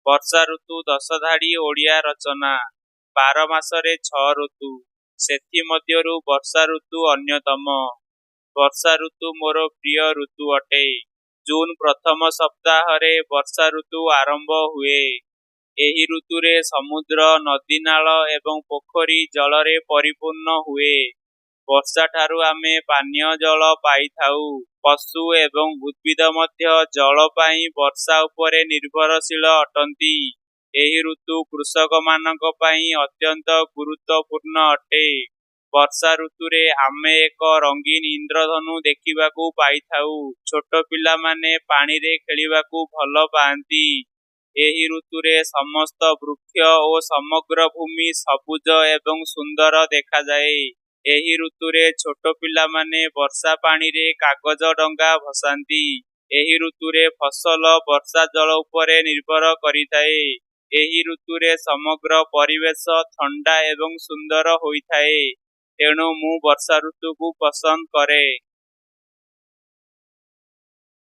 ବର୍ଷା ଋତୁ 10 ଧାଡ଼ି ଓଡ଼ିଆ ରଚନା। 12 ମାସରେ 6 ଋତୁ, ସେଥିମଧ୍ୟରୁ ବର୍ଷା ଋତୁ ଅନ୍ୟତମ। ବର୍ଷା ଋତୁ ମୋର ପ୍ରିୟ ଋତୁ ଅଟେ। ଜୁନ୍ ପ୍ରଥମ ସପ୍ତାହରେ ବର୍ଷା ଋତୁ ଆରମ୍ଭ ହୁଏ। ଏହି ଋତୁରେ ସମୁଦ୍ର, ନଦୀନାଳ ଏବଂ ପୋଖରୀ ଜଳରେ ପରିପୂର୍ଣ୍ଣ ହୁଏ। ବର୍ଷାଠାରୁ ଆମେ ପାନୀୟ ଜଳ ପାଇଥାଉ। ପଶୁ ଏବଂ ଉଦ୍ଭିଦ ମଧ୍ୟ ଜଳ ପାଇଁ ବର୍ଷା ଉପରେ ନିର୍ଭରଶୀଳ ଅଟନ୍ତି। ଏହି ଋତୁ କୃଷକମାନଙ୍କ ପାଇଁ ଅତ୍ୟନ୍ତ ଗୁରୁତ୍ୱପୂର୍ଣ୍ଣ ଅଟେ। ବର୍ଷା ଋତୁରେ ଆମେ ଏକ ରଙ୍ଗୀନ ଇନ୍ଦ୍ରଧନୁ ଦେଖିବାକୁ ପାଇଥାଉ। ଛୋଟ ପିଲାମାନେ ପାଣିରେ ଖେଳିବାକୁ ଭଲ ପାଆନ୍ତି। ଏହି ଋତୁରେ ସମସ୍ତ ବୃକ୍ଷ ଓ ସମଗ୍ର ଭୂମି ସବୁଜ ଏବଂ ସୁନ୍ଦର ଦେଖାଯାଏ। ଏହି ଋତୁରେ ଛୋଟ ପିଲାମାନେ ବର୍ଷା ପାଣିରେ କାଗଜ ଡଙ୍ଗା ଭସାନ୍ତି। ଏହି ଋତୁରେ ଫସଲ ବର୍ଷା ଜଳ ଉପରେ ନିର୍ଭର କରିଥାଏ। ଏହି ଋତୁରେ ସମଗ୍ର ପରିବେଶ ଥଣ୍ଡା ଏବଂ ସୁନ୍ଦର ହୋଇଥାଏ। ତେଣୁ ମୁଁ ବର୍ଷା ଋତୁକୁ ପସନ୍ଦ କରେ।